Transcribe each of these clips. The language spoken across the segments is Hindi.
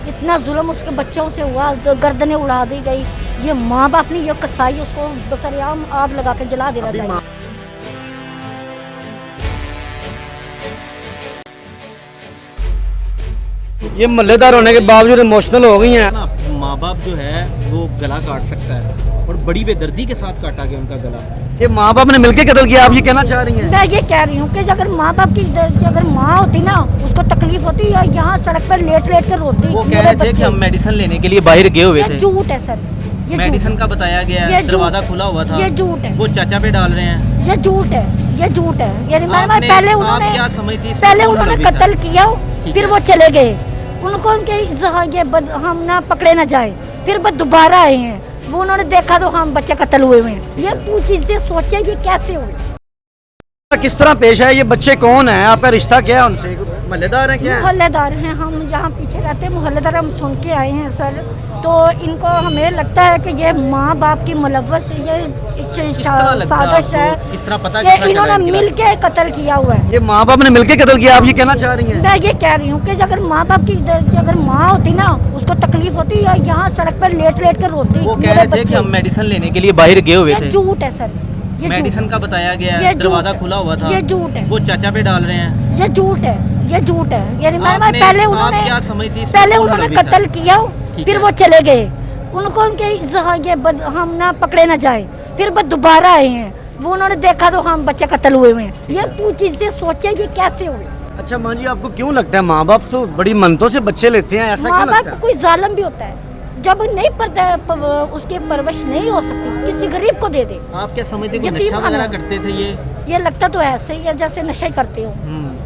इतना जुल्म उसके बच्चों से हुआ, गर्दनें उड़ा दी गई। ये माँ बाप ने ये कसाई उसको बसरियाम आग लगा के जला देना चाहिए। ये मल्लेदार होने के बावजूद इमोशनल हो गई हैं। माँ बाप जो है वो गला काट सकता है और बड़ी बेदर्दी के साथ काटा गया उनका गला। ये माँ बाप ने मिलकर कत्ल किया, आप ये कहना चाह रही हैं? मैं ये कह रही हूँ कि अगर माँ बाप की अगर माँ होती ना, उसको तकलीफ होती या यहाँ सड़क पर लेट लेट कर रोती। वो कह रहे थे कि हम मेडिसिन लेने के लिए बाहर गए हुए थे। झूठ है सर, ये मेडिसिन का बताया गया है, दरवाजा खुला हुआ था। ये झूठ है, वो चाचा पे डाल रहे हैं। ये झूठ है, ये झूठ है। ये पहले उन्होंने पहले उन्होंने कत्ल किया, फिर वो चले गए। उनको उनके ये हम ना पकड़े ना जाए, फिर वो दोबारा आए हैं। वो उन्होंने देखा तो हम बच्चे कत्ल हुए हैं। ये पूछी से सोचे ये कैसे हुए, किस तरह पेश है? ये बच्चे कौन है? आपका रिश्ता क्या है उनसे? मल्लेदार हैं क्या? मोहल्लेदार हैं। हम यहाँ पीछे रहते हैं, मोहल्लेदार हम सुन के आए हैं सर। तो इनको हमें लगता है कि ये माँ बाप की मुलव्वस ये साजिश है, किस तरह पता कि इन्होंने मिल के कत्ल किया हुआ है। ये माँ बाप ने मिलकर कत्ल किया, आप ये कहना चाह रही हैं? मैं ये कह रही हूँ कि अगर माँ बाप की अगर माँ होती ना, उसको तकलीफ होती या यहाँ सड़क पर लेट लेट कर रोती। वो कह रहे थे कि हम मेडिसिन लेने के लिए बाहर गए हुए थे। झूठ है सर, ये मेडिसिन का बताया गया है, दरवाजा खुला हुआ था। ये झूठ है, वो चाचा पे डाल रहे हैं। ये झूठ है, ये झूठ है। ये पहले उन्होंने कत्ल किया, फिर वो चले गए। उनको उनके ये हम ना पकड़े ना जाए, फिर वो दोबारा आए हैं। वो उन्होंने देखा तो हम बच्चे कत्ल हुए हैं। ये पूछी से सोचे ये कैसे हुए। अच्छा माँ जी, आपको क्यों लगता है माँ बाप तो बड़ी मन्नतों से बच्चे लेते हैं, ऐसा माँ क्यों लगता बाप है? कोई जालिम भी होता है, जब नहीं पड़ता उसकी परवरिश नहीं हो सकती, किसी गरीब को दे दे। आप क्या समझते हो यतीम नशा खाना वगैरह करते थे ये लगता तो ऐसे ही है जैसे नशा ही करते हो।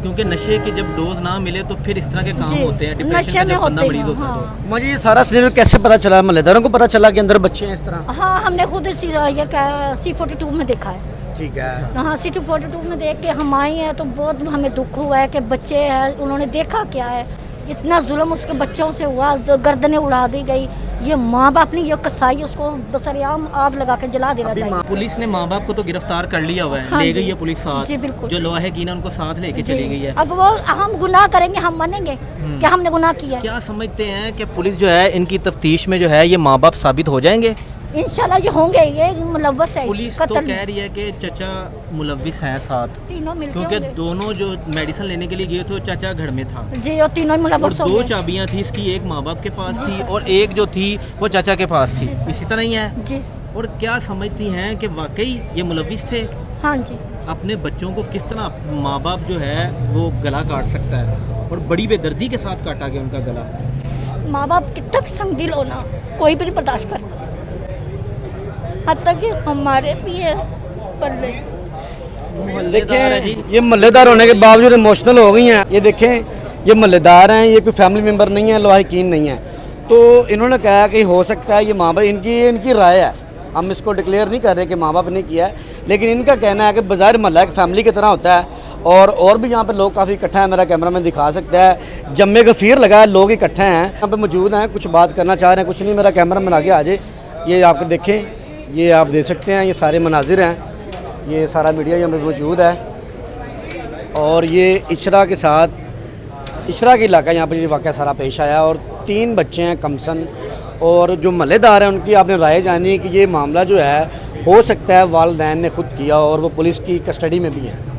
क्योंकि नशे की जब डोज ना मिले तो फिर इस तरह के काम जी, होते हैं। डिप्रेशन नशे का में जब बंदा होते मरीज हैं। होता है हाँ, माँ जी ये सारा सिनेरियो कैसे पता चला? मल्लेदारों को पता चला कि अंदर बच्चे हैं इस तरह? हाँ, हमने खुद ये C42 में देखा है। ठीक है। हाँ, C42 में देख के हम आए हैं तो बहुत हमें दुख हुआ है कि बच्चे हैं, उन्होंने देखा क्या है। इतना जुल्म उसके बच्चों से हुआ, गर्दनें उड़ा दी गई। ये माँ बाप ने ये कसाई उसको बसरियाम आग लगा के जला देना चाहिए। पुलिस ने माँ बाप को तो गिरफ्तार कर लिया हुआ है। हाँ ले जी। गई है पुलिस साथ। जी बिल्कुल। जो लोहे की ना उनको साथ लेके चली गई है। अब वो हम गुनाह करेंगे, हम मानेंगे कि हमने गुनाह किया है। क्या समझते हैं कि पुलिस जो है इनकी तफ्तीश में जो है ये माँ बाप साबित हो जाएंगे? इंशाल्लाह ये होंगे, ये मुलव्वस है। पुलिस तो कह रही है कि चचा मुलव्विस है साथ, तीनों मिलके क्योंकि होंगे। दोनों जो मेडिसिन लेने के लिए गए थे चाचा घर में था। जी, और तीनों ही और मुलव्वस दो होंगे। चाबियां थी इसकी, एक माँ बाप के पास थी और एक जो थी वो चाचा के पास थी। इसी तरह ही है। जी और क्या समझती हैं कि वाकई ये मुलव्विस थे? हाँ जी। अपने बच्चों को किस तरह माँ बाप जो है वो गला काट सकता है और बड़ी बेदर्दी के साथ काटा गया उनका गला। माँ बाप कितना भी संगदिल हो ना, कोई भी नहीं बर्दाश्त कर, हत्ता कि हमारे भी है पर नहीं। देखें ये मल्लेदार होने के बावजूद इमोशनल हो गई हैं। ये देखें ये मल्लेदार हैं, ये कोई फैमिली मेम्बर नहीं है, लोहाकीन नहीं है। तो इन्होंने कहा कि हो सकता है ये माँ बाप इनकी राय है, हम इसको डिक्लेयर नहीं कर रहे कि माँ बाप ने किया है, लेकिन इनका कहना है कि बाज़ार महल्ला एक फैमिली की तरह होता है। और भी यहाँ पे लोग काफ़ी इकट्ठा है, मेरा कैमरा मैन दिखा सकता है। जम्मे गफ़ीर लगा है, लोग इकट्ठे हैं यहाँ पे मौजूद हैं, कुछ बात करना चाह रहे हैं। कुछ नहीं, मेरा कैमरा मैन आगे आ जाए। ये आप देखें, ये आप देख सकते हैं, ये सारे मनाजिर हैं, ये सारा मीडिया यहाँ पे मौजूद है। और ये इशरा के साथ, इशरा के इलाका यहाँ पर ये वाक़या सारा पेश आया और 3 बच्चे हैं कमसन। और जो मल्लेदार हैं उनकी आपने राय जानी कि ये मामला जो है हो सकता है वालिदैन ने खुद किया और वो पुलिस की कस्टडी में भी है।